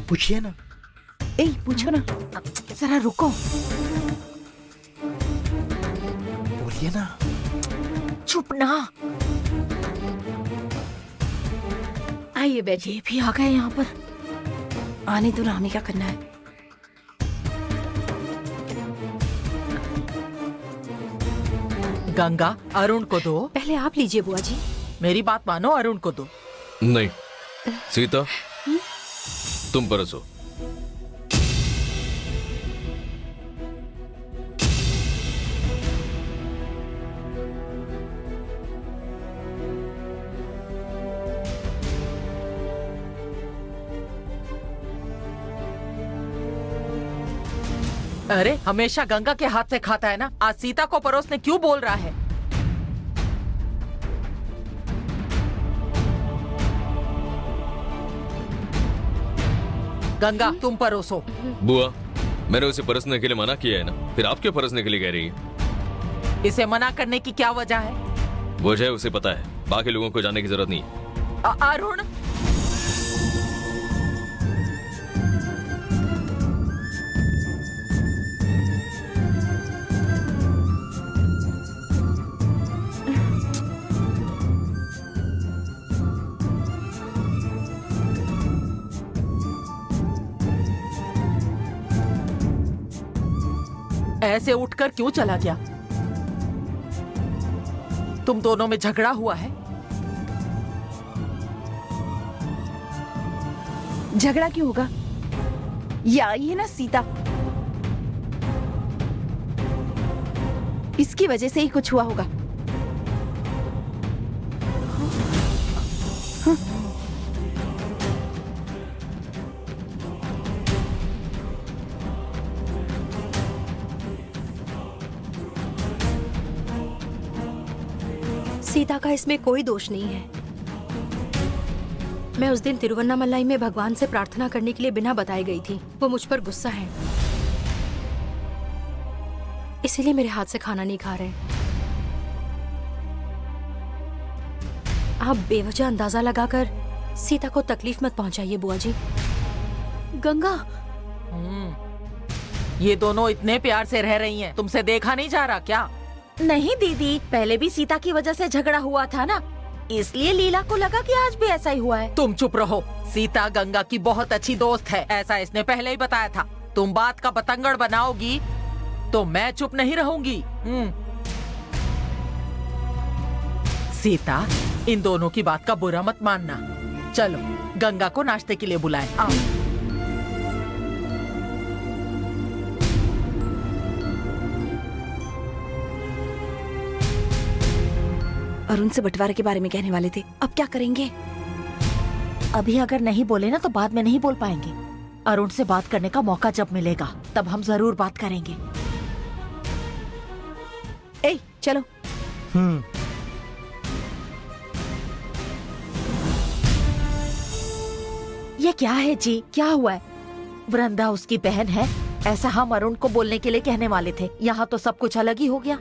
पूछिए ना। ए पूछो ना, जरा रुको। बोलिए ना। चुप ना। आइए बैठिए। ये भी आ गए यहाँ पर। आने दो ना, हमें क्या करना है। गंगा, अरुण को दो। पहले आप लीजिए बुआ जी। मेरी बात मानो, अरुण को दो। नहीं सीता, तुम परसो। अरे हमेशा गंगा के हाथ से खाता है ना, आज सीता को परोसने क्यों बोल रहा है? गंगा तुम परोसो। बुआ, मैंने उसे परसने के लिए मना किया है ना, फिर आप क्यों परसने के लिए कह रही है? इसे मना करने की क्या वजह है? वजह उसे पता है, बाकी लोगों को जानने की जरूरत नहीं। अरुण, ऐसे उठकर क्यों चला गया? तुम दोनों में झगड़ा हुआ है? झगड़ा क्यों होगा? ये आई है ना सीता, इसकी वजह से ही कुछ हुआ होगा। सीता का इसमें कोई दोष नहीं है। मैं उस दिन तिरुवन्नामलाई में भगवान से प्रार्थना करने के लिए बिना बताई गई थी। वो मुझ पर गुस्सा है, इसीलिए मेरे हाथ से खाना नहीं खा रहे। आप बेवजह अंदाजा लगाकर सीता को तकलीफ मत पहुंचाइए बुआ जी। गंगा, ये दोनों इतने प्यार से रह रही हैं, तुमसे देखा नहीं जा रहा क्या? नहीं दीदी, पहले भी सीता की वजह से झगड़ा हुआ था ना, इसलिए लीला को लगा कि आज भी ऐसा ही हुआ है। तुम चुप रहो। सीता गंगा की बहुत अच्छी दोस्त है, ऐसा इसने पहले ही बताया था। तुम बात का पतंगड़ बनाओगी तो मैं चुप नहीं रहूंगी। सीता, इन दोनों की बात का बुरा मत मानना। चलो गंगा को नाश्ते के लिए बुलाएं। आओ। अरुण से बंटवारे के बारे में कहने वाले थे, अब क्या करेंगे? अभी अगर नहीं बोले ना तो बाद में नहीं बोल पाएंगे। अरुण से बात करने का मौका जब मिलेगा तब हम जरूर बात करेंगे। ए चलो। ये क्या है जी, क्या हुआ है? वृंदा उसकी बहन है, ऐसा हम अरुण को बोलने के लिए कहने वाले थे। यहाँ तो सब कुछ अलग ही हो गया।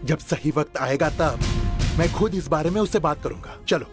जब सही वक्त आएगा तब मैं खुद इस बारे में उससे बात करूंगा। चलो।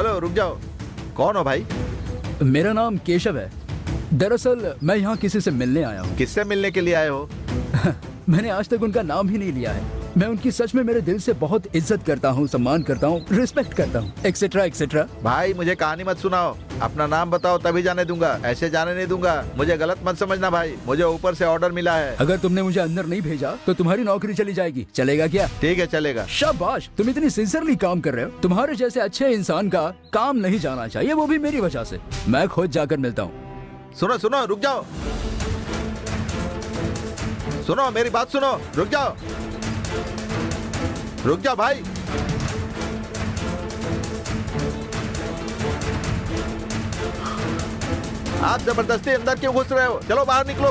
हेलो रुक जाओ, कौन हो भाई? मेरा नाम केशव है। दरअसल मैं यहाँ किसी से मिलने आया हूँ। किससे मिलने के लिए आए हो? मैंने आज तक उनका नाम ही नहीं लिया है। मैं उनकी सच में मेरे दिल से बहुत इज्जत करता हूँ, सम्मान करता हूँ, रिस्पेक्ट करता हूँ, एक्सेट्रा एक्सेट्रा। भाई मुझे कहानी मत सुनाओ, अपना नाम बताओ तभी जाने दूंगा, ऐसे जाने नहीं दूंगा। मुझे गलत मत समझना भाई, मुझे ऊपर से ऑर्डर मिला है। अगर तुमने मुझे अंदर नहीं भेजा तो तुम्हारी नौकरी चली जाएगी। चलेगा क्या? ठीक है चलेगा। शाबाश, तुम इतनी सिंसियरली काम कर रहे हो। तुम्हारे जैसे अच्छे इंसान का काम नहीं जाना चाहिए, वो भी मेरी वजह से। मैं खुद जाकर मिलता हूँ। सुनो सुनो रुक जाओ, सुनो मेरी बात सुनो, रुक जाओ, रुक जाओ भाई। आप जबरदस्ती अंदर क्यों घुस रहे हो? चलो बाहर निकलो।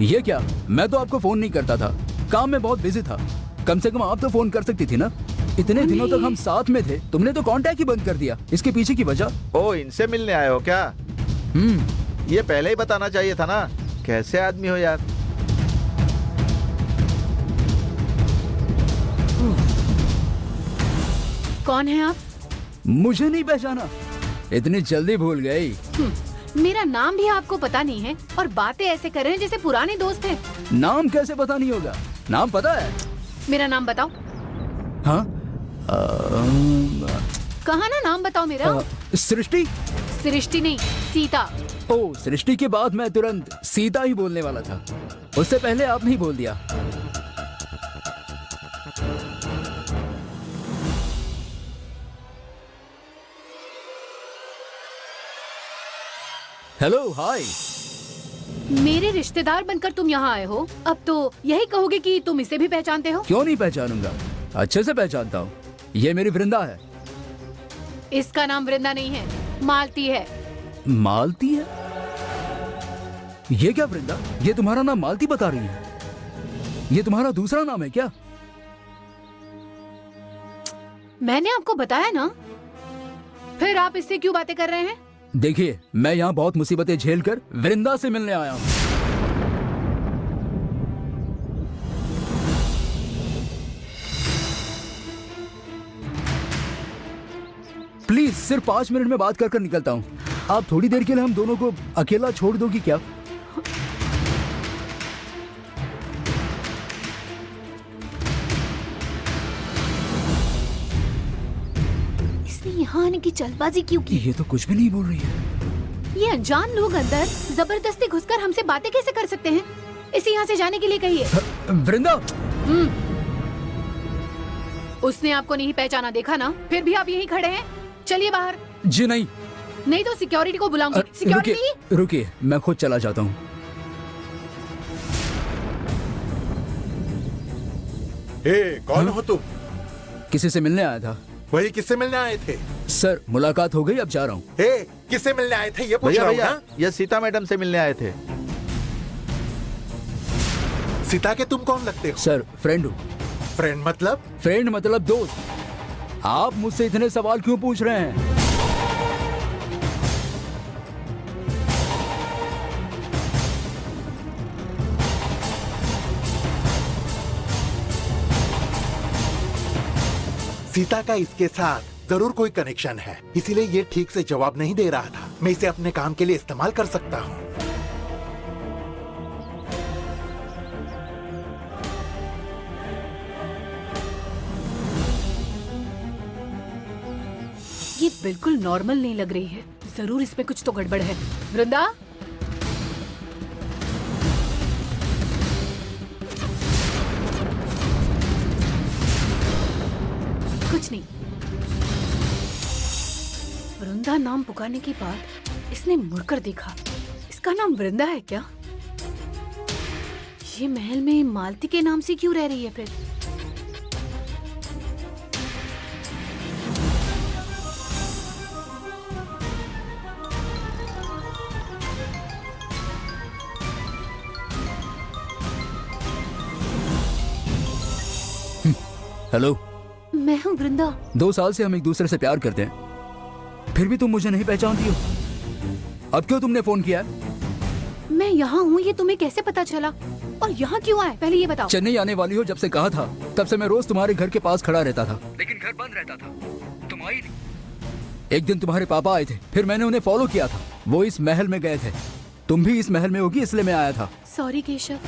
ये क्या? मैं तो आपको फोन नहीं करता था, काम में बहुत बिजी था। कम से कम आप तो फोन कर सकती थी ना। इतने दिनों तक हम साथ में थे, तुमने तो कांटेक्ट ही बंद कर दिया। इसके पीछे की वजह? ओ, इनसे मिलने आए हो क्या? ये पहले ही बताना चाहिए था ना। कैसे आदमी हो यार। कौन है आप? मुझे नहीं पहचाना? इतनी जल्दी भूल गई? मेरा नाम भी आपको पता नहीं है और बातें ऐसे कर रहे हैं जैसे पुराने दोस्त हैं। नाम कैसे पता नहीं होगा? नाम पता है। मेरा नाम बताओ। हाँ? कहा ना नाम बताओ मेरा। सृष्टि? सृष्टि नहीं, सीता। ओ, सृष्टि के बाद मैं तुरंत सीता ही बोलने वाला था। उससे पहले आपने ही बोल दिया। हेलो, हाय। मेरे रिश्तेदार बनकर तुम यहाँ आए हो, अब तो यही कहोगे कि तुम इसे भी पहचानते हो? क्यों नहीं पहचानूंगा, अच्छे से पहचानता हूँ। ये मेरी वृंदा है। इसका नाम वृंदा नहीं है, मालती है। मालती है? ये क्या वृंदा, ये तुम्हारा नाम मालती बता रही है? ये तुम्हारा दूसरा नाम है क्या? मैंने आपको बताया ना, फिर आप इससे क्यों बातें कर रहे हैं? देखिए, मैं यहाँ बहुत मुसीबतें झेलकर वृंदा से मिलने आया हूँ। प्लीज सिर्फ 5 मिनट में बात कर निकलता हूँ। आप थोड़ी देर के लिए हम दोनों को अकेला छोड़ दोगी क्या? इसने यहाँ आने की जल्दबाजी क्यों की? ये तो कुछ भी नहीं बोल रही है। ये अनजान लोग अंदर जबरदस्ती घुसकर हमसे बातें कैसे कर सकते हैं? इसे यहाँ से जाने के लिए कहिए। वृंदा! उसने आपको नहीं पहचाना, देखा ना? फिर भी आप यहीं खड़े हैं। चलिए बाहर। जी नहीं। नहीं तो सिक्योरिटी को बुलाऊंगी। सिक्योरिटी! रुकिए, मैं खुद चला जाता हूँ। कौन हो तुम? किसी से मिलने आया था। वही किससे मिलने आए थे? सर, मुलाकात हो गई, अब जा रहा हूँ। किससे मिलने आए थे ये पूछ भैया रहा हूँ भैया, ना? ये सीता मैडम से मिलने आए थे। सीता के तुम कौन लगते हो? सर, फ्रेंड हूँ। फ्रेंड मतलब? फ्रेंड मतलब दोस्त। आप मुझसे इतने सवाल क्यों पूछ रहे हैं? सीता का इसके साथ जरूर कोई कनेक्शन है, इसीलिए ये ठीक से जवाब नहीं दे रहा था। मैं इसे अपने काम के लिए इस्तेमाल कर सकता हूँ। ये बिल्कुल नॉर्मल नहीं लग रही है, जरूर इसमें कुछ तो गड़बड़ है। वृंदा, कुछ नहीं। वृंदा नाम पुकारने के बाद इसने मुड़कर देखा। इसका नाम वृंदा है क्या? ये महल में मालती के नाम से क्यों रह रही है फिर? हेलो, मैं हूँ वृंदा। 2 साल से हम एक दूसरे से प्यार करते हैं, फिर भी तुम मुझे नहीं पहचानती हो। अब क्यों तुमने फोन किया? मैं यहाँ हूँ ये तुम्हें कैसे पता चला? और यहाँ क्यों आए? पहले ये बताओ। चेन्नई आने वाली हो जब से कहा था, तब से मैं रोज तुम्हारे घर के पास खड़ा रहता था, लेकिन घर बंद रहता था, तुम आई नहीं। एक दिन तुम्हारे पापा आए थे, फिर मैंने उन्हें फॉलो किया था। वो इस महल में गए थे, तुम भी इस महल में होगी, इसलिए मैं आया था। सॉरी केशव,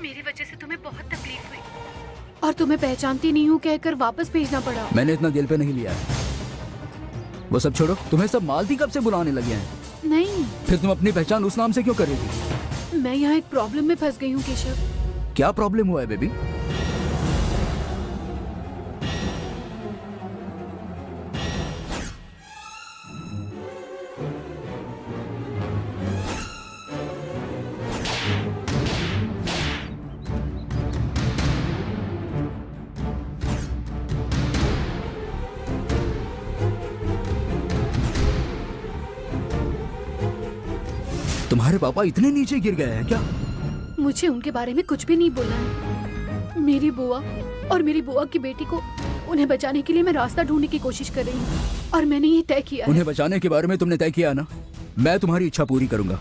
मेरी वजह से तुम्हें बहुत तकलीफ हुई और तुम्हें पहचानती नहीं हूँ कहकर वापस भेजना पड़ा। मैंने इतना दिल पे नहीं लिया है। वो सब छोड़ो, तुम्हें सब मालती कब से बुलाने लगे हैं? नहीं, फिर तुम अपनी पहचान उस नाम से क्यों कर रही थी? मैं यहाँ एक प्रॉब्लम में फंस गई हूँ केशव। क्या प्रॉब्लम हुआ है बेबी? तुम्हारे पापा इतने नीचे गिर गए हैं क्या? मुझे उनके बारे में कुछ भी नहीं बोलना है। मेरी बुआ और मेरी बुआ की बेटी को उन्हें बचाने के लिए मैं रास्ता ढूंढने की कोशिश कर रही हूँ और मैंने ये तय किया है। उन्हें बचाने के बारे में तुमने तय किया ना? मैं तुम्हारी इच्छा पूरी करूंगा।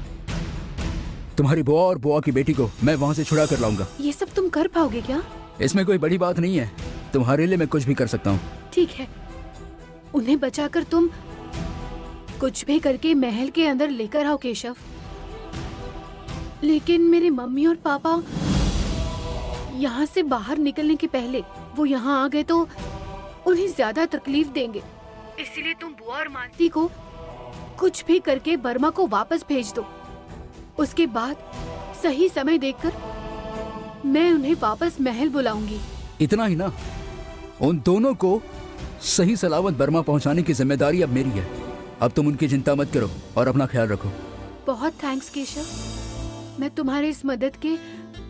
तुम्हारी बुआ और बुआ की बेटी को मैं वहाँ से छुड़ा कर लाऊंगा। ये सब तुम कर पाओगे क्या? इसमें कोई बड़ी बात नहीं है, तुम्हारे लिए मैं कुछ भी कर सकता हूँ। ठीक है, उन्हें बचाकर तुम कुछ भी करके महल के अंदर लेकर आओ केशव। लेकिन मेरे मम्मी और पापा यहाँ से बाहर निकलने के पहले वो यहाँ आ गए तो उन्हें ज्यादा तकलीफ देंगे, इसलिए तुम बुआ और मालती को कुछ भी करके बर्मा को वापस भेज दो। उसके बाद सही समय देखकर मैं उन्हें वापस महल बुलाऊंगी। इतना ही ना, उन दोनों को सही सलामत बर्मा पहुंचाने की जिम्मेदारी अब मेरी है। अब तुम उनकी चिंता मत करो और अपना ख्याल रखो। बहुत थैंक्स केशव, मैं तुम्हारे इस मदद के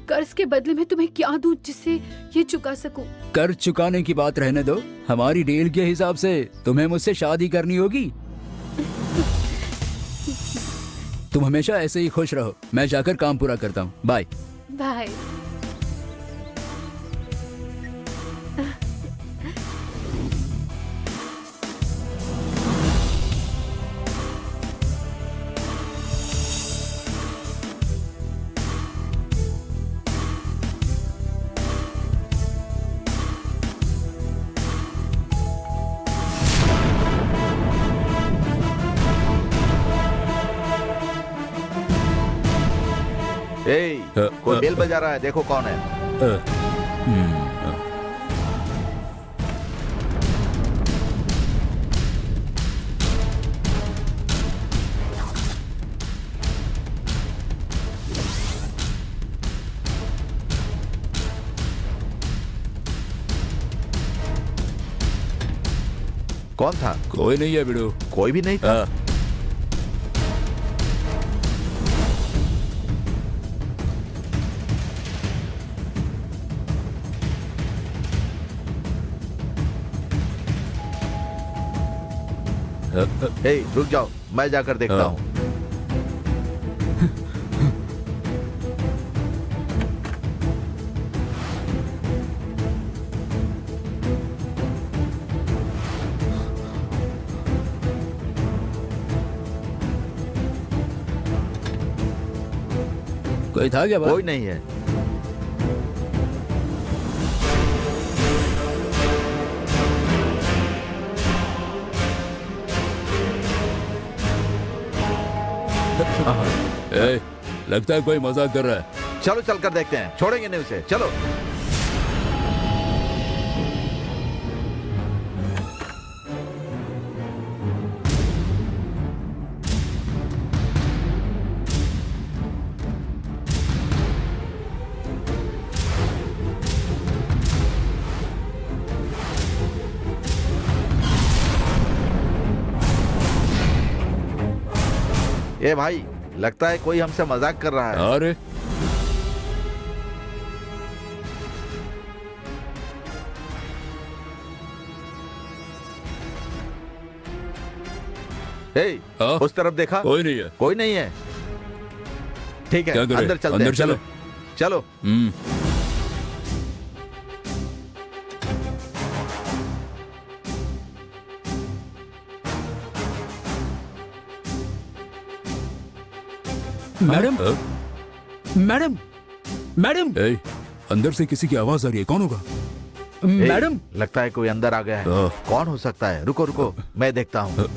कर्ज के बदले में तुम्हें क्या दूं जिससे ये चुका सकूं? कर्ज चुकाने की बात रहने दो, हमारी डील के हिसाब से तुम्हें मुझसे शादी करनी होगी। तुम हमेशा ऐसे ही खुश रहो। मैं जाकर काम पूरा करता हूँ। Bye bye. कोई बेल बजा रहा है, देखो कौन है। कौन था? कोई नहीं है बिड़ू। कोई भी नहीं था। रुक जाओ, मैं जाकर देखता हूँ। कोई था क्या? कोई नहीं है। लगता है कोई मजाक कर रहा है। चलो चलकर देखते हैं, छोड़ेंगे नहीं उसे। चलो। ए भाई, लगता है कोई हमसे मजाक कर रहा है। अरे उस तरफ देखा? कोई नहीं है। कोई नहीं है। ठीक है, अंदर चलते अंदर हैं। चलो चलो। मैडम मैडम, मैडम, अंदर से किसी की आवाज आ रही है, कौन होगा? मैडम, लगता है कोई अंदर आ गया है। कौन हो सकता है? रुको रुको, मैं देखता हूँ।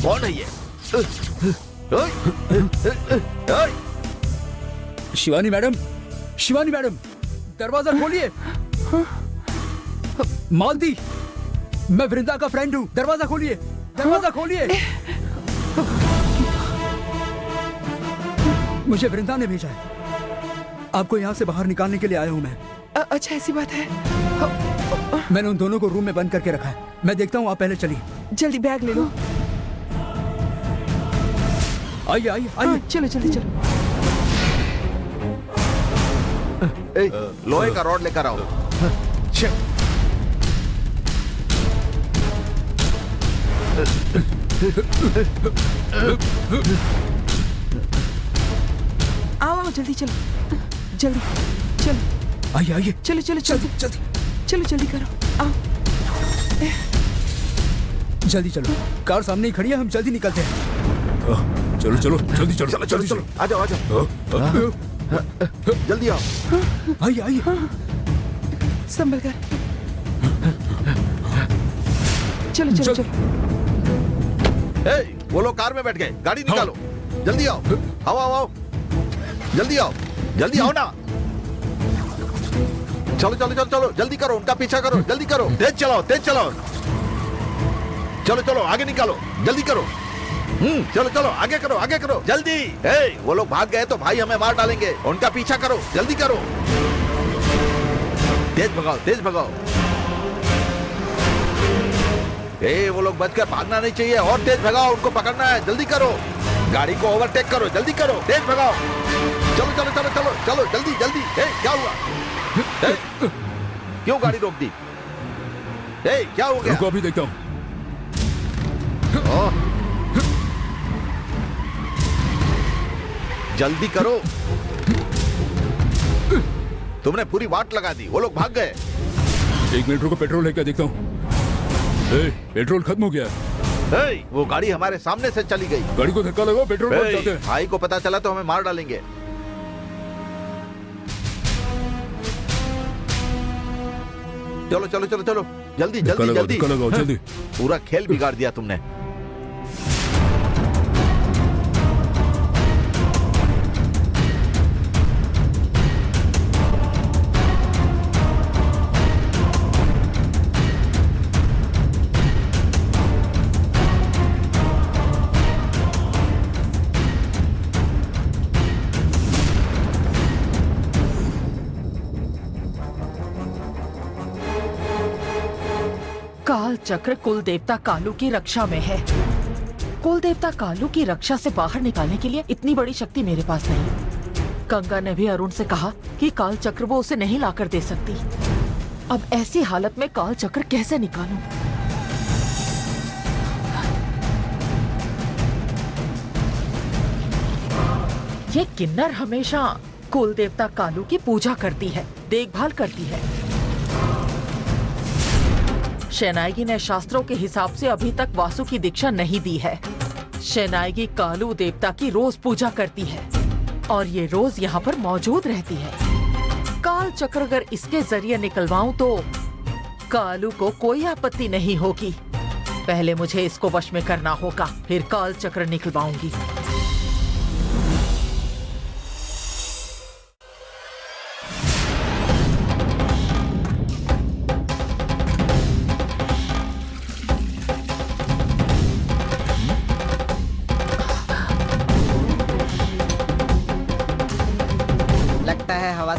कौन है ये? शिवानी मैडम, शिवानी मैडम, दरवाजा खोलिए। मालती, मैं वृंदा का फ्रेंड हूँ, दरवाजा खोलिए, दरवाजा खोलिए। मुझे वृंदा ने भेजा है, आपको यहाँ से बाहर निकालने के लिए आया हूँ मैं। अच्छा ऐसी बात है। मैंने उन दोनों को रूम में बंद करके रखा है, मैं देखता हूँ, आप पहले चलिए। जल्दी बैग ले लो। आइए आइए आइए। चलो जल्दी चलो। लोहे का रॉड लेकर आओ। आओ जल्दी चलो, जल्दी चलो। आइए आइए, चलो चलो जल्दी जल्दी, चलो जल्दी करो। आओ जल्दी चलो, कार सामने ही खड़ी है, हम जल्दी निकलते हैं। चलो चलो जल्दी चलो, चलो चलो चलो, आ जाओ आ जाओ, जल्दी आओ। आइए आइए, संभल कर। चलो चलो चलो। वो लोग कार में बैठ गए, गाड़ी निकालो, जल्दी आओ। आओ आओ आओ, जल्दी आओ, जल्दी आओ ना। चलो चलो चलो चलो, जल्दी करो, उनका पीछा करो, जल्दी करो, तेज चलाओ, तेज चलाओ। चलो चलो आगे निकालो, जल्दी करो। चलो चलो आगे करो, आगे करो, जल्दी। वो लोग भाग गए तो भाई हमें मार डालेंगे, उनका पीछा करो, जल्दी करो। तेज भगाओ, तेज भगाओ। वो लोग बचकर भागना नहीं चाहिए, और तेज भगाओ, उनको पकड़ना है, जल्दी करो। गाड़ी को ओवरटेक करो, जल्दी करो, तेज भगाओ। चलो चलो चलो चलो चलो, जल्दी जल्दी। क्या हुआ? क्यों गाड़ी रोक दी? क्या हो गया? रुको, अभी देखता हूँ। जल्दी करो, तुमने पूरी वाट लगा दी, वो लोग भाग गए। 1 मिनट रुको, पेट्रोल लेकर देखता हूँ। पेट्रोल खत्म हो गया। वो गाड़ी हमारे सामने से चली गई। गाड़ी को धक्का लगाओ, पेट्रोल बच जाते हैं। भाई को पता चला तो हमें मार डालेंगे। चलो चलो चलो चलो, जल्दी जल्दी जल्दी, धक्का लगाओ जल्दी। पूरा खेल बिगाड़ दिया तुमने। काल चक्र कुल देवता कालू की रक्षा में है। कुल देवता कालू की रक्षा से बाहर निकालने के लिए इतनी बड़ी शक्ति मेरे पास नहीं। गंगा ने भी अरुण से कहा कि काल चक्र वो उसे नहीं लाकर दे सकती। अब ऐसी हालत में काल चक्र कैसे निकालूं? ये किन्नर हमेशा कुल देवता कालू की पूजा करती है, देखभाल करती है। शहनायगी ने शास्त्रों के हिसाब से अभी तक वासु की दीक्षा नहीं दी है। शहनायगी कालू देवता की रोज पूजा करती है और ये रोज यहाँ पर मौजूद रहती है। काल चक्र अगर इसके जरिए निकलवाऊं तो कालू को कोई आपत्ति नहीं होगी। पहले मुझे इसको वश में करना होगा, फिर काल चक्र निकलवाऊंगी।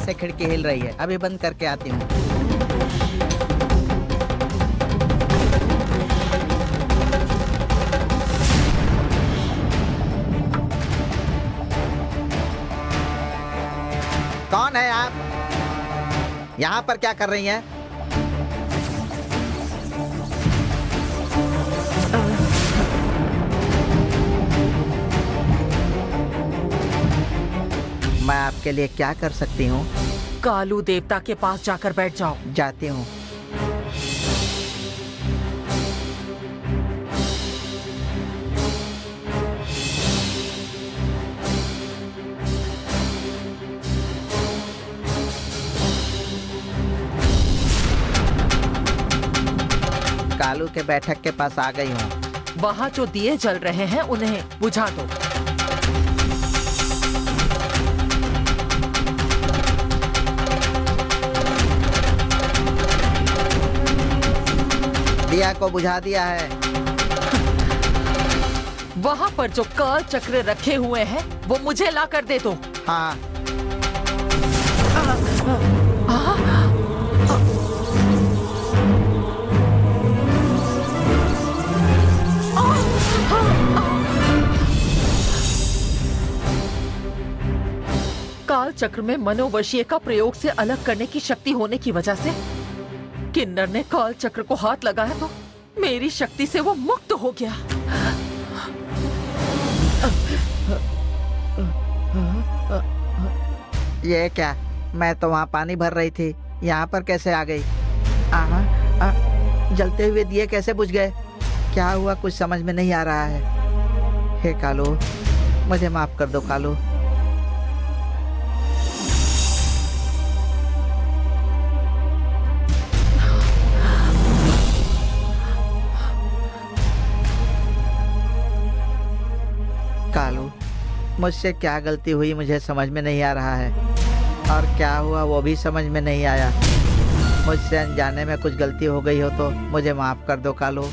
से खिड़की हिल रही है, अभी बंद करके आती हूँ। कौन है आप? यहाँ पर क्या कर रही हैं? मैं आपके लिए क्या कर सकती हूँ? कालू देवता के पास जाकर बैठ जाओ। जाती हूँ। कालू के बैठक के पास आ गई हूँ। वहाँ जो दिए जल रहे हैं उन्हें बुझा दो। दिया को बुझा दिया है। वहाँ पर जो काल चक्र रखे हुए हैं वो मुझे ला कर दे दो। हाँ। काल चक्र में मनोवशीय का प्रयोग से अलग करने की शक्ति होने की वजह से किन्नर ने काल चक्र को हाथ लगाया तो मेरी शक्ति से वो मुक्त हो गया। ये क्या? मैं तो वहाँ पानी भर रही थी, यहाँ पर कैसे आ गई? जलते हुए दिए कैसे बुझ गए? क्या हुआ कुछ समझ में नहीं आ रहा है। हे कालू, मुझे माफ कर दो कालू। कालू, मुझसे क्या गलती हुई मुझे समझ में नहीं आ रहा है, और क्या हुआ वो भी समझ में नहीं आया। मुझसे अनजाने में कुछ गलती हो गई हो तो मुझे माफ कर दो कालू।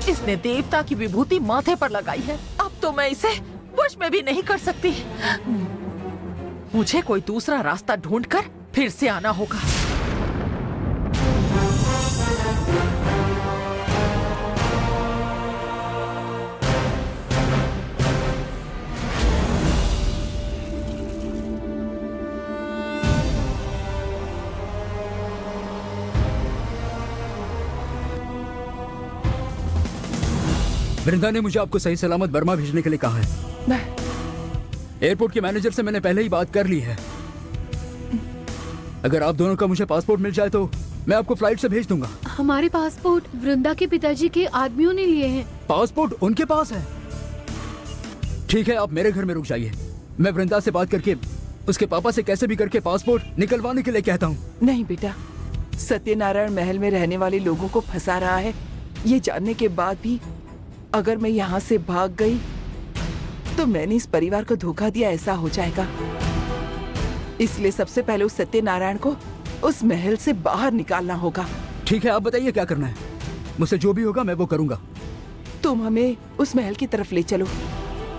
इसने देवता की विभूति माथे पर लगाई है, अब तो मैं इसे वश में भी नहीं कर सकती। मुझे कोई दूसरा रास्ता ढूंढकर फिर से आना होगा। वृंदा ने मुझे आपको सही सलामत बर्मा भेजने के लिए कहा है। एयरपोर्ट के मैनेजर से मैंने पहले ही बात कर ली है। अगर आप दोनों का मुझे पासपोर्ट मिल जाए तो मैं आपको फ्लाइट से भेज दूंगा। हमारे पासपोर्ट वृंदा के पिताजी के आदमियों ने लिए हैं। पासपोर्ट उनके पास है? ठीक है, आप मेरे घर में रुक जाइए। मैं वृंदा से बात करके उसके पापा से कैसे भी करके पासपोर्ट निकलवाने के लिए कहता हूँ। नहीं बेटा, सत्यनारायण महल में रहने वाले लोगों को फंसा रहा है, ये जानने के बाद भी अगर मैं यहाँ से भाग गई तो मैंने इस परिवार को धोखा दिया ऐसा हो जाएगा। इसलिए सबसे पहले उस सत्यनारायण को उस महल से बाहर निकालना होगा। ठीक है, आप बताइए क्या करना है। मुझसे जो भी होगा मैं वो करूंगा। तुम हमें उस महल की तरफ ले चलो।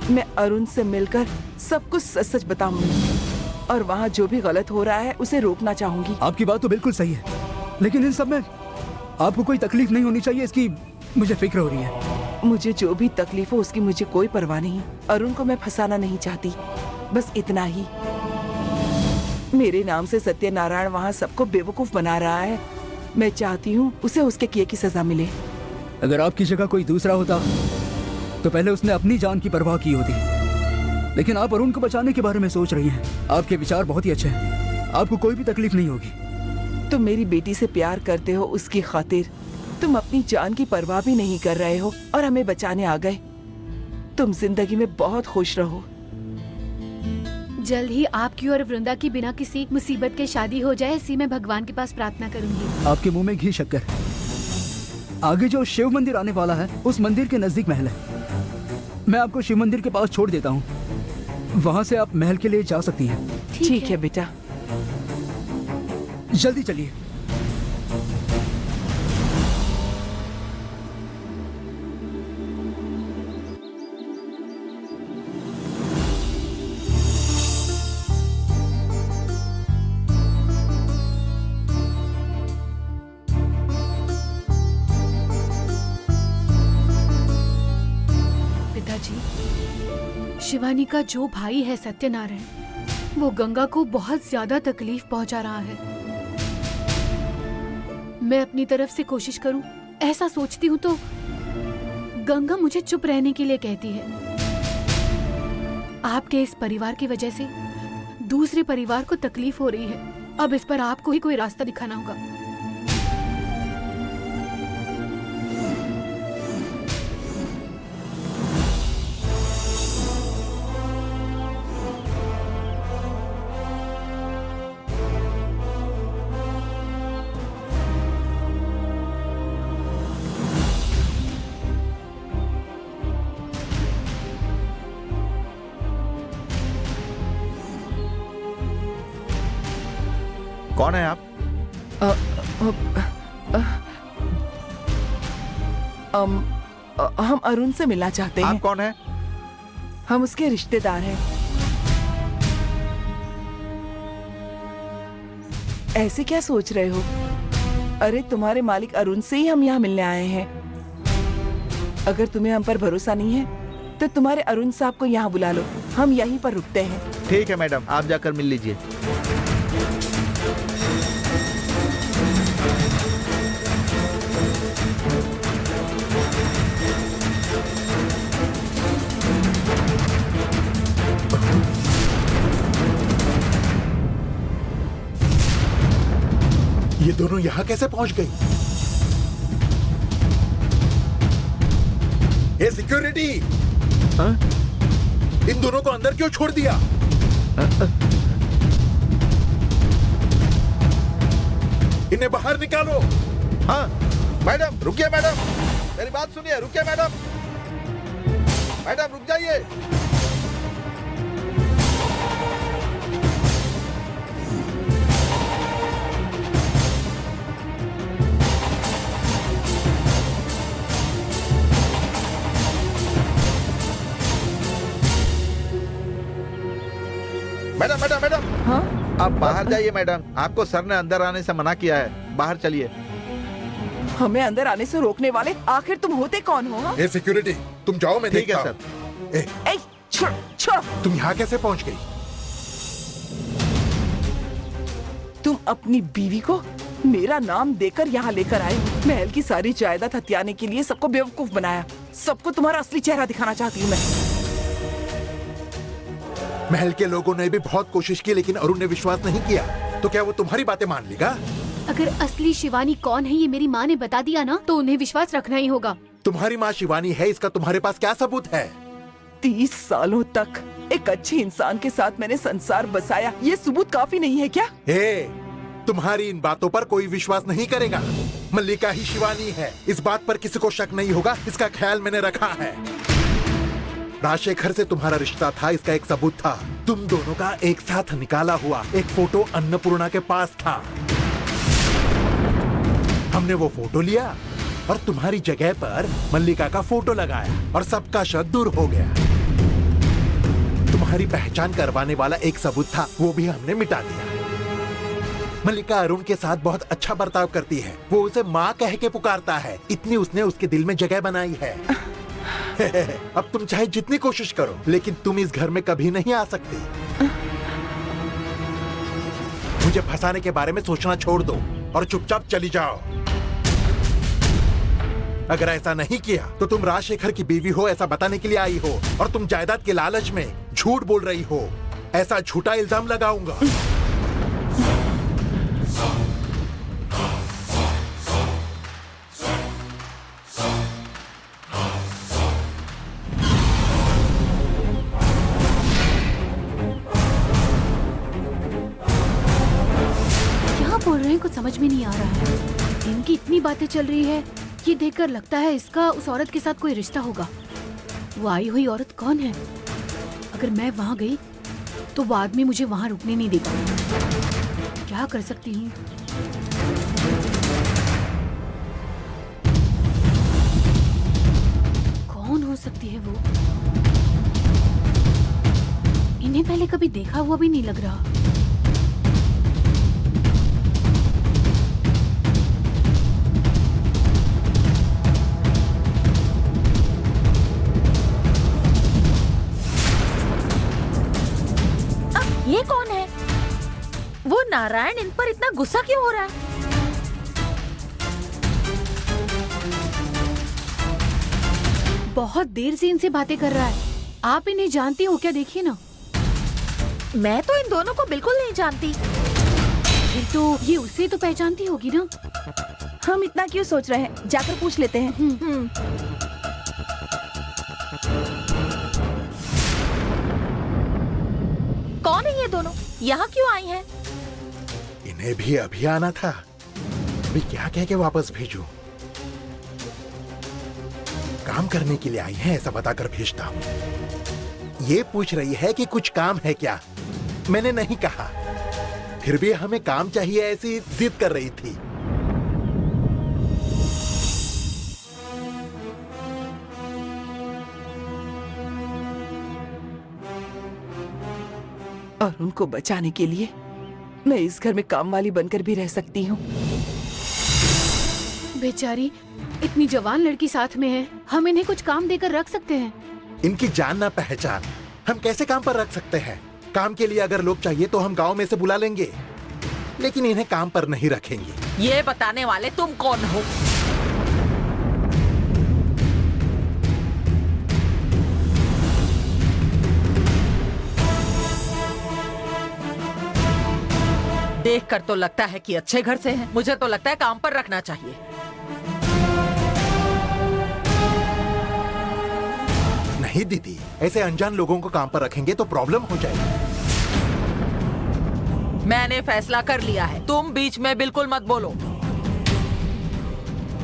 मैं अरुण से मिलकर सब कुछ सच सच बताऊंगी और वहाँ जो भी गलत हो रहा है उसे रोकना चाहूंगी। आपकी बात तो बिल्कुल सही है, लेकिन इन सब में आपको कोई तकलीफ नहीं होनी चाहिए, इसकी मुझे फिक्र हो रही है। मुझे जो भी तकलीफ हो उसकी मुझे कोई परवाह नहीं। अरुण को मैं फंसाना नहीं चाहती, बस इतना ही। मेरे नाम से सत्यनारायण वहाँ सबको बेवकूफ बना रहा है। मैं चाहती हूँ उसे उसके किए की सजा मिले। अगर आपकी जगह कोई दूसरा होता तो पहले उसने अपनी जान की परवाह की होती, लेकिन आप अरुण को बचाने के बारे में सोच रही हैं। आपके विचार बहुत ही अच्छे हैं, आपको कोई भी तकलीफ नहीं होगी। तुम मेरी बेटी से प्यार करते हो, उसकी खातिर तुम अपनी जान की परवाह भी नहीं कर रहे हो और हमें बचाने आ गए। तुम जिंदगी में बहुत खुश रहो। जल्द ही आपकी और वृंदा की बिना किसी मुसीबत के शादी हो जाए, इसी में भगवान के पास प्रार्थना करूंगी। आपके मुंह में घी शक्कर। आगे जो शिव मंदिर आने वाला है उस मंदिर के नजदीक महल है। मैं आपको शिव मंदिर के पास छोड़ देता हूँ, वहां से आप महल के लिए जा सकती हैं। ठीक है बेटा। जल्दी चलिए। पिताजी, शिवानी का जो भाई है सत्यनारायण, वो गंगा को बहुत ज्यादा तकलीफ पहुंचा रहा है। मैं अपनी तरफ से कोशिश करूं, ऐसा सोचती हूँ तो गंगा मुझे चुप रहने के लिए कहती है। आपके इस परिवार की वजह से दूसरे परिवार को तकलीफ हो रही है। अब इस पर आपको ही कोई रास्ता दिखाना होगा। कौन है आप? हम अरुण से मिलना चाहते हैं। आप कौन है? हम उसके रिश्तेदार हैं। ऐसे क्या सोच रहे हो? अरे तुम्हारे मालिक अरुण से ही हम यहाँ मिलने आए हैं। अगर तुम्हें हम पर भरोसा नहीं है तो तुम्हारे अरुण साहब को यहाँ बुला लो, हम यहीं पर रुकते हैं। ठीक है मैडम, आप जाकर मिल लीजिए। ये दोनों यहाँ कैसे पहुंच गई? ये सिक्योरिटी, इन दोनों को अंदर क्यों छोड़ दिया? इन्हें बाहर निकालो। हाँ मैडम, रुकिए मैडम, मेरी बात सुनिए, रुकिए मैडम। मैडम रुक जाइए। मैडम मैडम मैडम, हाँ? आप बाहर जाइए मैडम, आपको सर ने अंदर आने से मना किया है, बाहर चलिए। हमें अंदर आने से रोकने वाले आखिर तुम होते कौन हो? हाँ? ए सिक्योरिटी, तुम जाओ, मैं ठीक है देखता सर। हूं। ए, छोड़ छोड़। तुम यहाँ कैसे पहुँच गई? तुम अपनी बीवी को मेरा नाम देकर यहाँ लेकर आए। महल की सारी जायदाद हथियाने के लिए सबको बेवकूफ बनाया। सबको तुम्हारा असली चेहरा दिखाना चाहती हूँ मैं। महल के लोगों ने भी बहुत कोशिश की, लेकिन अरुण ने विश्वास नहीं किया। तो क्या वो तुम्हारी बातें मान लेगा? अगर असली शिवानी कौन है ये मेरी माँ ने बता दिया ना, तो उन्हें विश्वास रखना ही होगा। तुम्हारी माँ शिवानी है, इसका तुम्हारे पास क्या सबूत है? 30 सालों तक एक अच्छे इंसान के साथ मैंने संसार बसाया, ये सबूत काफी नहीं है क्या? तुम्हारी इन बातों पर कोई विश्वास नहीं करेगा। मल्लिका ही शिवानी है, इस बात पर किसी को शक नहीं होगा, इसका ख्याल मैंने रखा है। राजशेखर से तुम्हारा रिश्ता था, इसका एक सबूत था। तुम दोनों का एक साथ निकाला हुआ एक फोटो अन्नपूर्णा के पास था। हमने वो फोटो लिया और तुम्हारी जगह पर मल्लिका का फोटो लगाया और सबका शक दूर हो गया। तुम्हारी पहचान करवाने वाला एक सबूत था, वो भी हमने मिटा दिया। मल्लिका अरुण के साथ बहुत अच्छा बर्ताव करती है, वो उसे माँ कह के पुकारता है, इतनी उसने उसके दिल में जगह बनाई है। अब तुम चाहे जितनी कोशिश करो, लेकिन तुम इस घर में कभी नहीं आ सकती। मुझे फंसाने के बारे में सोचना छोड़ दो और चुपचाप चली जाओ। अगर ऐसा नहीं किया तो तुम राजशेखर की बीवी हो ऐसा बताने के लिए आई हो, और तुम जायदाद के लालच में झूठ बोल रही हो, ऐसा झूठा इल्जाम लगाऊंगा। बोल रहे हैं कुछ समझ में नहीं आ रहा है। इनकी इतनी बातें चल रही है ये देखकर लगता है इसका उस औरत के साथ कोई रिश्ता होगा। वो आई हुई औरत कौन है? अगर मैं वहाँ गई तो वो आदमी मुझे वहाँ रुकने नहीं देगा। क्या कर सकती हूँ? कौन हो सकती है वो? इन्हें पहले कभी देखा हुआ भी नहीं लग रहा। ये कौन है? वो नारायण इन पर इतना गुस्सा क्यों हो रहा है? बहुत देर से इनसे बातें कर रहा है। आप इन्हें जानती हो क्या? देखिए ना। मैं तो इन दोनों को बिल्कुल नहीं जानती। फिर तो ये उसे तो पहचानती होगी ना। हम इतना क्यों सोच रहे हैं, जाकर पूछ लेते हैं। कौन है ये दोनों? यहाँ क्यों आई हैं? इन्हें भी अभी आना था। अभी क्या कह के वापस भेजूं? काम करने के लिए आई हैं ऐसा बताकर भेजता हूँ। ये पूछ रही है कि कुछ काम है क्या? मैंने नहीं कहा। फिर भी हमें काम चाहिए ऐसी जिद कर रही थी। और उनको बचाने के लिए मैं इस घर में काम वाली बनकर भी रह सकती हूँ। बेचारी इतनी जवान लड़की साथ में है, हम इन्हें कुछ काम देकर रख सकते हैं। इनकी जान ना पहचान हम कैसे काम पर रख सकते हैं? काम के लिए अगर लोग चाहिए तो हम गांव में से बुला लेंगे, लेकिन इन्हें काम पर नहीं रखेंगे। ये बताने वाले तुम कौन हो? देखकर तो लगता है कि अच्छे घर से हैं। मुझे तो लगता है काम पर रखना चाहिए। नहीं दीदी, ऐसे अनजान लोगों को काम पर रखेंगे तो प्रॉब्लम हो जाएगी। मैंने फैसला कर लिया है, तुम बीच में बिल्कुल मत बोलो।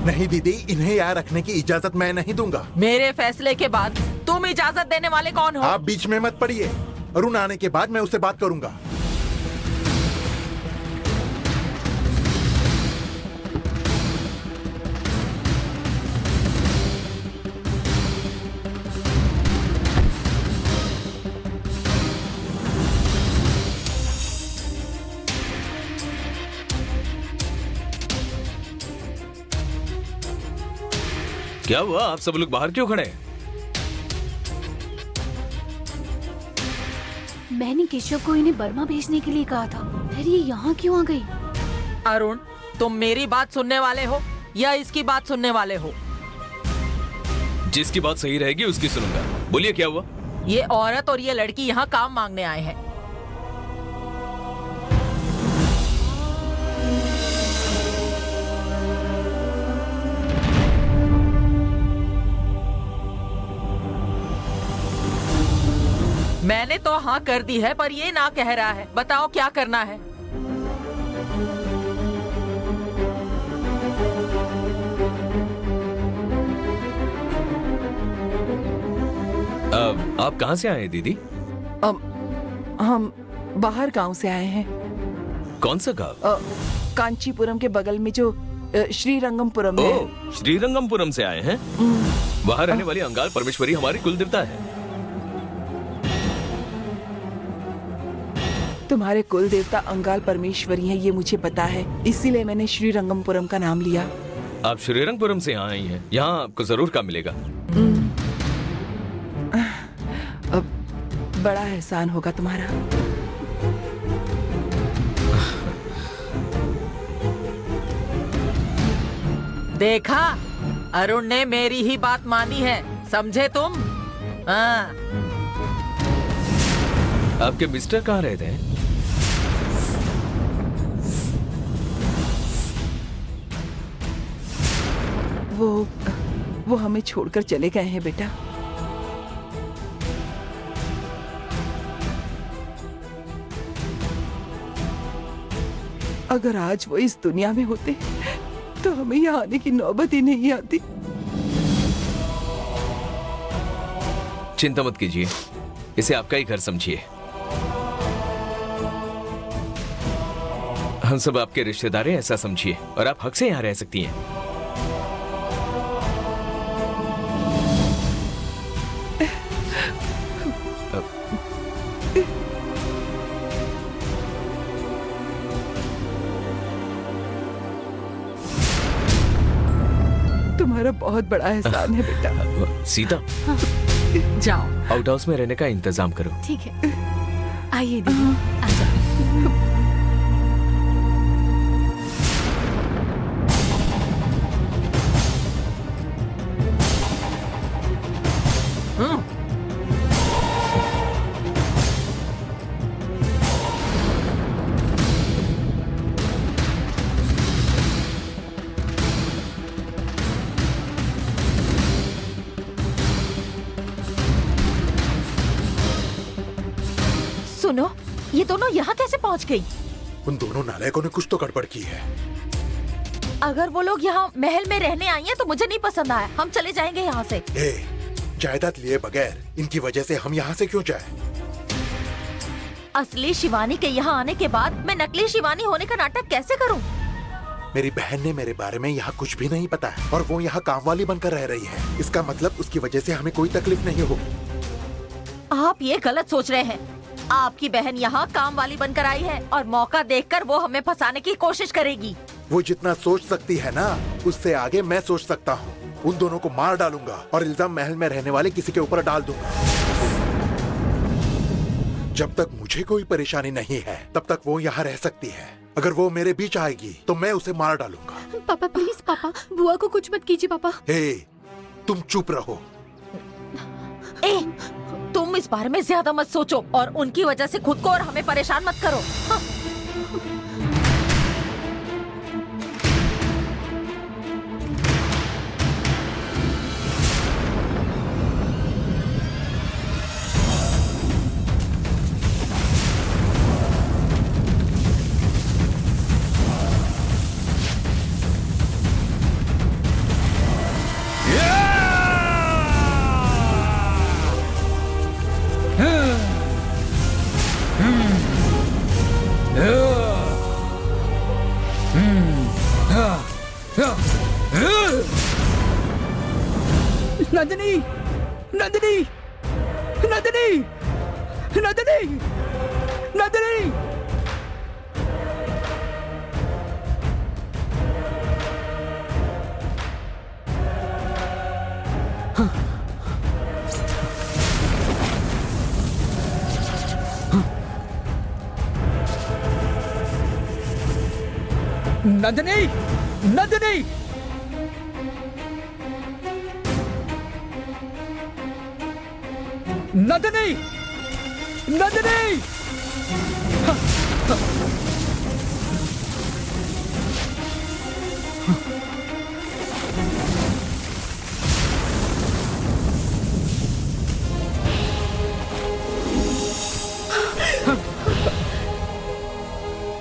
नहीं दीदी, इन्हें यहाँ रखने की इजाजत मैं नहीं दूंगा। मेरे फैसले के बाद तुम इजाजत देने वाले कौन हो? आप बीच में मत पड़िए। अरुण आने के बाद मैं उससे बात करूंगा। क्या हुआ? आप सब लोग बाहर क्यों खड़े हैं? मैंने केशव को इन्हें बर्मा भेजने के लिए कहा था, फिर ये यहाँ क्यों आ गई? अरुण, तुम मेरी बात सुनने वाले हो या इसकी बात सुनने वाले हो? जिसकी बात सही रहेगी उसकी सुनूंगा। बोलिए क्या हुआ? ये औरत और ये लड़की यहाँ काम मांगने आए हैं। मैंने तो हाँ कर दी है, पर ये ना कह रहा है। बताओ क्या करना है? आप कहाँ से आए दीदी? हम बाहर गांव से आए हैं। कौन सा गांव? कांचीपुरम के बगल में जो श्रीरंगमपुरम है। ओह, श्रीरंगमपुरम से आए हैं। वहाँ रहने वाली अंगाल परमेश्वरी हमारी कुल देवता है। तुम्हारे कुल देवता अंगाल परमेश्वरी हैं, ये मुझे पता है, इसीलिए मैंने श्रीरंगमपुरम का नाम लिया। आप श्रीरंगपुरम से यहाँ आई हैं, यहाँ आपको जरूर काम मिलेगा। अब बड़ा एहसान होगा तुम्हारा। देखा, अरुण ने मेरी ही बात मानी है, समझे तुम? हाँ। आपके मिस्टर कहाँ रहते हैं? वो हमें छोड़कर चले गए हैं बेटा। अगर आज वो इस दुनिया में होते तो हमें यहाँ आने की नौबत ही नहीं आती। चिंता मत कीजिए, इसे आपका ही घर समझिए। हम सब आपके रिश्तेदार हैं, ऐसा समझिए, और आप हक से यहाँ रह सकती हैं। तुम्हारा बहुत बड़ा एहसान है बेटा। सीता, जाओ। आउट हाउस में रहने का इंतजाम करो। ठीक है, आइए दीदी, आ जाओ। सुनो, ये दोनों यहाँ कैसे पहुँच गई? उन दोनों नालायकों ने कुछ तो गड़बड़ की है। अगर वो लोग यहाँ महल में रहने आई हैं तो मुझे नहीं पसंद आया। हम चले जाएंगे यहाँ से। जायदाद लिए बगैर इनकी वजह से हम यहाँ से क्यों जाएं? असली शिवानी के यहाँ आने के बाद मैं नकली शिवानी होने का नाटक कैसे करूँ? मेरी बहन ने मेरे बारे में यहाँ कुछ भी नहीं पता है और वो यहाँ काम वाली बनकर रह रही है। इसका मतलब उसकी वजह से हमें कोई तकलीफ नहीं होगी। आप ये गलत सोच रहे हैं। आपकी बहन यहाँ काम वाली बनकर आई है और मौका देखकर वो हमें फंसाने की कोशिश करेगी। वो जितना सोच सकती है ना, उससे आगे मैं सोच सकता हूँ। उन दोनों को मार डालूंगा और इल्जाम महल में रहने वाले किसी के ऊपर डाल दूंगा। जब तक मुझे कोई परेशानी नहीं है तब तक वो यहाँ रह सकती है। अगर वो मेरे बीच आएगी तो मैं उसे मार डालूंगा। पापा प्लीज, पापा बुआ को कुछ मत कीजिए पापा। तुम चुप रहो। तुम इस बारे में ज्यादा मत सोचो और उनकी वजह से खुद को और हमें परेशान मत करो। हाँ। नंदिनी, नंदिनी, नंदिनी, नंदिनी, नंदिनी। नंदिनी, नंदिनी, नंदिनी, नंदिनी।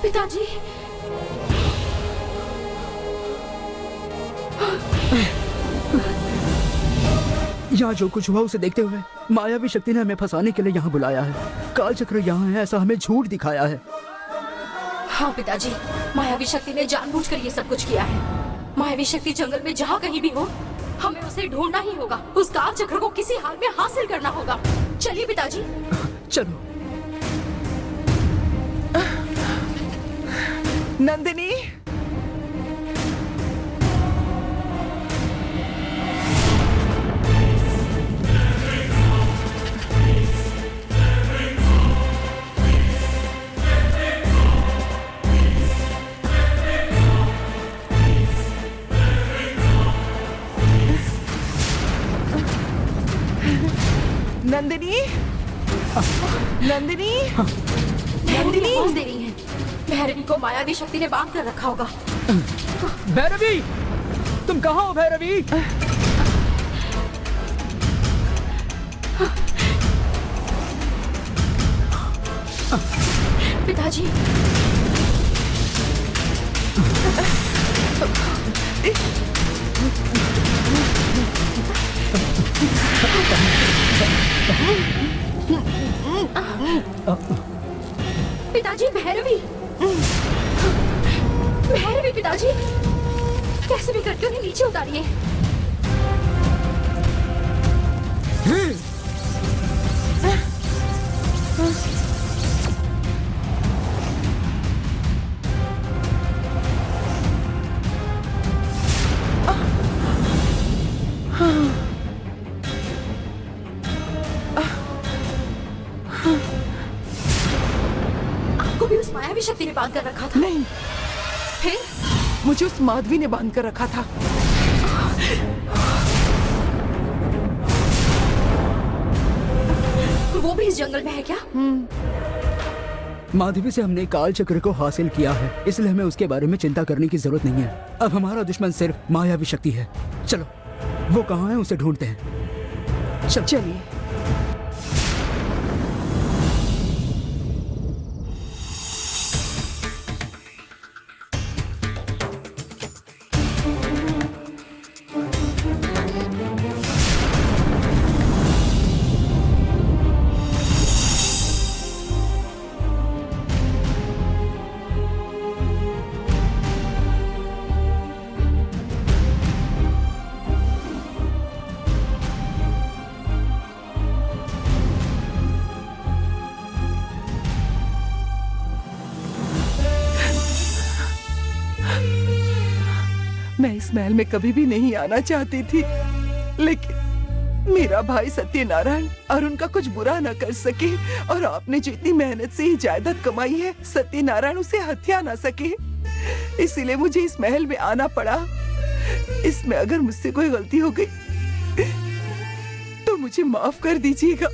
पिताजी, यहाँ जो कुछ हुआ उसे देखते हुए मायावी शक्ति ने हमें फंसाने के लिए यहाँ बुलाया है। काल चक्र यहाँ है ऐसा हमें झूठ दिखाया है। हाँ पिताजी, मायावी शक्ति ने जानबूझकर ये सब कुछ किया है। मायावी शक्ति जंगल में जहाँ कहीं भी हो, हमें उसे ढूंढना ही होगा। उस काल चक्र को किसी हाल में हासिल करना होगा। चलिए पिताजी। चलो। नंदिनी, नंदिनी, नंदिनी, नंदिनी दे रही है। भैरवी को मायावी शक्ति ने बांध कर रखा होगा। भैरवी, तुम कहाँ हो भैरवी? पिताजी, पिताजी, भैरवी, भैरवी पिताजी, कैसे भी करके उन्हें नीचे उतारिए। आपको भी उस मायावी शक्ति ने बांध कर रखा था? नहीं, फिर मुझे उस माधवी ने बांध कर रखा था। वो भी इस जंगल में है क्या? माधवी से हमने काल चक्र को हासिल किया है, इसलिए हमें उसके बारे में चिंता करने की जरूरत नहीं है। अब हमारा दुश्मन सिर्फ मायावी शक्ति है। चलो, वो कहाँ है उसे ढूंढते हैं। चलिए। मैं इस महल में कभी भी नहीं आना चाहती थी, लेकिन मेरा भाई सत्यनारायण अरुण का कुछ बुरा न कर सके, और आपने जो इतनी मेहनत से ही जायदाद कमाई है, सत्यनारायण उसे हत्या न सके, इसीलिए मुझे इस महल में आना पड़ा। इसमें अगर मुझसे कोई गलती हो गई तो मुझे माफ कर दीजिएगा।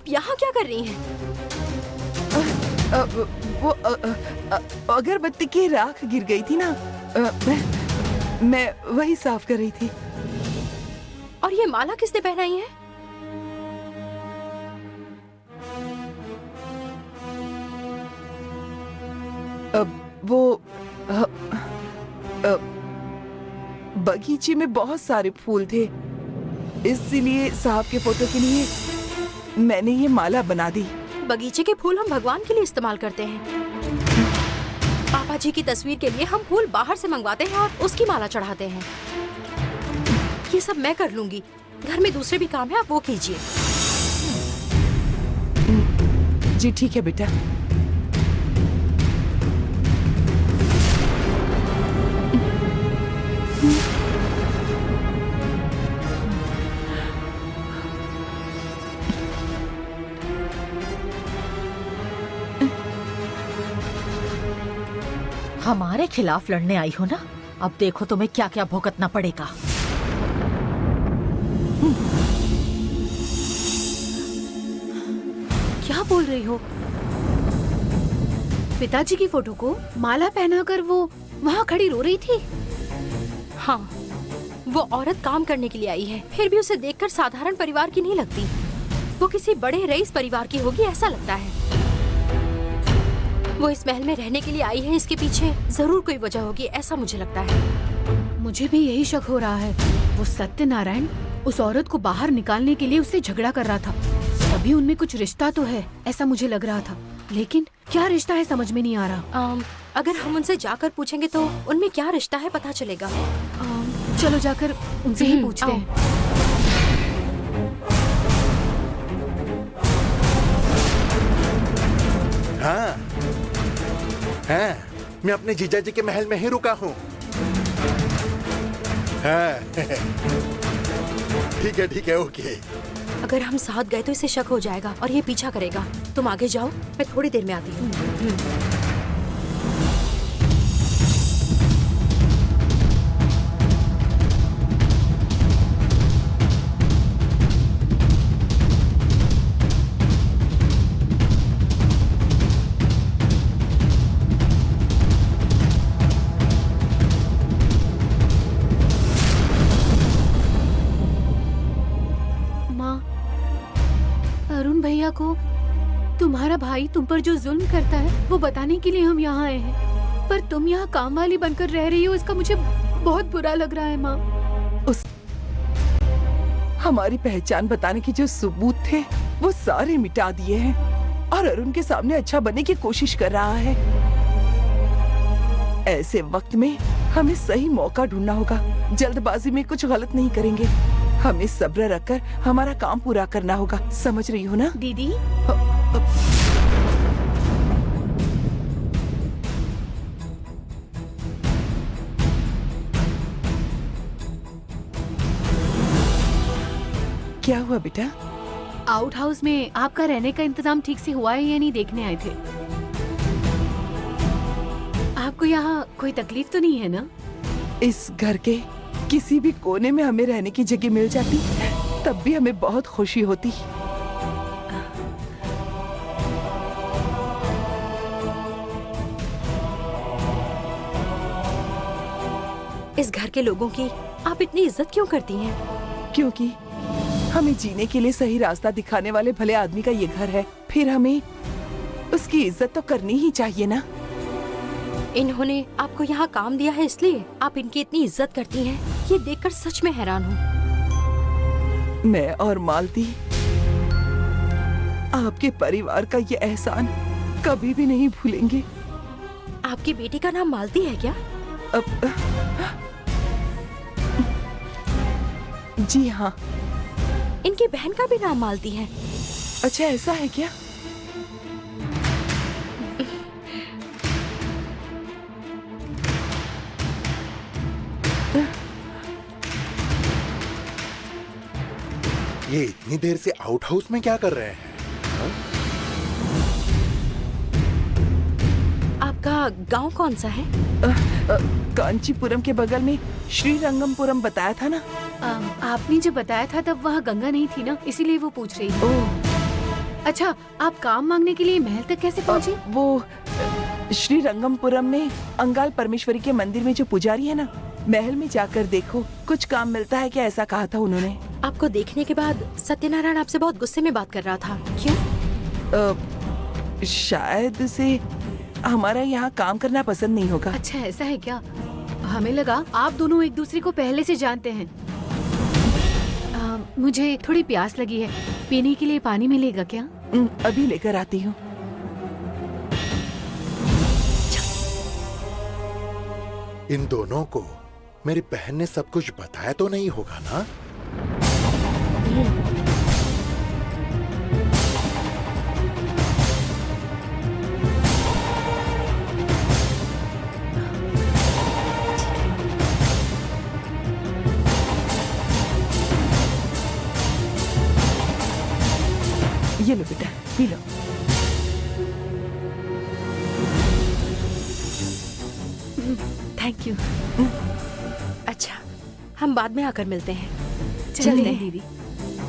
यहाँ क्या कर रही हैं? वो अगरबत्ती की राख गिर गई थी ना, मैं वही साफ कर रही थी। और ये माला किसने पहनाई है? वो बगीचे में बहुत सारे फूल थे, इसलिए साहब के फोटो के लिए मैंने ये माला बना दी। बगीचे के फूल हम भगवान के लिए इस्तेमाल करते हैं। पापा जी की तस्वीर के लिए हम फूल बाहर से मंगवाते हैं और उसकी माला चढ़ाते हैं। ये सब मैं कर लूंगी। घर में दूसरे भी काम है, आप वो कीजिए। जी ठीक है बेटा। हमारे खिलाफ लड़ने आई हो ना, अब देखो तुम्हें क्या क्या भुगतना पड़ेगा। क्या बोल रही हो? पिताजी की फोटो को माला पहनाकर वो वहाँ खड़ी रो रही थी? हाँ, वो औरत काम करने के लिए आई है, फिर भी उसे देखकर साधारण परिवार की नहीं लगती। वो किसी बड़े रईस परिवार की होगी ऐसा लगता है। वो इस महल में रहने के लिए आई है, इसके पीछे जरूर कोई वजह होगी ऐसा मुझे लगता है। मुझे भी यही शक हो रहा है। वो सत्यनारायण उस औरत को बाहर निकालने के लिए उससे झगड़ा कर रहा था, तभी उनमें कुछ रिश्ता तो है ऐसा मुझे लग रहा था, लेकिन क्या रिश्ता है समझ में नहीं आ रहा। अगर हम उनसे जाकर पूछेंगे तो उनमें क्या रिश्ता है पता चलेगा। चलो जाकर उनसे ही पूछते हैं। हाँ, मैं अपने जीजा जी के महल में ही रुका हूँ। हाँ, ठीक है ओके। अगर हम साथ गए तो इसे शक हो जाएगा और ये पीछा करेगा। तुम आगे जाओ, मैं थोड़ी देर में आती हूँ। अरुण भैया को तुम्हारा भाई तुम पर जो जुल्म करता है वो बताने के लिए हम यहाँ आए हैं, पर तुम यहाँ काम वाली बनकर रह रही हो, इसका मुझे बहुत बुरा लग रहा है माँ। हमारी पहचान बताने के जो सबूत थे वो सारे मिटा दिए हैं और अरुण के सामने अच्छा बनने की कोशिश कर रहा है। ऐसे वक्त में हमें सही मौका ढूंढना होगा। जल्दबाजी में कुछ गलत नहीं करेंगे। हमें सब्र रखकर हमारा काम पूरा करना होगा, समझ रही हो ना दीदी? क्या हुआ बेटा? आउट हाउस में आपका रहने का इंतजाम ठीक से हुआ है या नहीं देखने आए थे। आपको यहाँ कोई तकलीफ तो नहीं है ना? इस घर के किसी भी कोने में हमें रहने की जगह मिल जाती तब भी हमें बहुत खुशी होती। इस घर के लोगों की आप इतनी इज्जत क्यों करती हैं? क्योंकि हमें जीने के लिए सही रास्ता दिखाने वाले भले आदमी का ये घर है, फिर हमें उसकी इज्जत तो करनी ही चाहिए ना। इन्होंने आपको यहाँ काम दिया है इसलिए आप इनकी इतनी इज्जत करती हैं, ये देखकर सच में हैरान हूँ। मैं और मालती आपके परिवार का ये एहसान कभी भी नहीं भूलेंगे। आपकी बेटी का नाम मालती है क्या? जी हाँ। इनकी बहन का भी नाम मालती है। अच्छा, ऐसा है क्या? ये इतनी देर से आउट हाउस में क्या कर रहे हैं? आपका गांव कौन सा है? कांचीपुरम के बगल में श्रीरंगमपुरम बताया था ना। आपने जो बताया था तब वहाँ गंगा नहीं थी ना, इसीलिए वो पूछ रही थी। अच्छा, आप काम मांगने के लिए महल तक कैसे पहुँची? वो श्रीरंगमपुरम में अंगाल परमेश्वरी के मंदिर में जो पुजारी है ना, महल में जाकर देखो, कुछ काम मिलता है क्या, ऐसा कहा था उन्होंने। आपको देखने के बाद सत्यनारायण आपसे बहुत गुस्से में बात कर रहा था, क्यों? शायद उसे हमारा यहाँ काम करना पसंद नहीं होगा। अच्छा, ऐसा है क्या? हमें लगा आप दोनों एक दूसरे को पहले से जानते हैं। मुझे थोड़ी प्यास लगी है, पीने के लिए पानी मिलेगा क्या? अभी लेकर आती हूँ। इन दोनों को मेरी बहन ने सब कुछ बताया तो नहीं होगा ना? ये लो बेटा, पी लो। Thank you. अच्छा, हम बाद में आकर मिलते हैं। चलिए दीदी।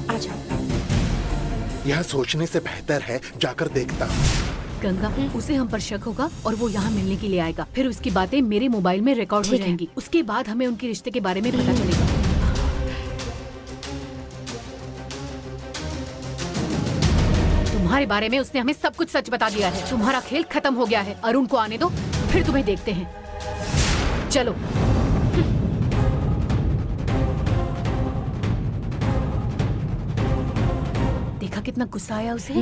आ जाओ। यह सोचने से बेहतर है जाकर देखता हूँ। गंगा, उसे हम पर शक होगा और वो यहाँ मिलने के लिए आएगा। फिर उसकी बातें मेरे मोबाइल में रिकॉर्ड हो जाएंगी। उसके बाद हमें उनके रिश्ते के बारे में पता चलेगा। तुम्हारे बारे में उसने हमें सब कुछ सच बता दिया है। तुम्हारा खेल खत्म हो गया है। अरुण को आने दो, फिर तुम्हें देखते हैं। चलो। देखा कितना गुस्सा आया उसे?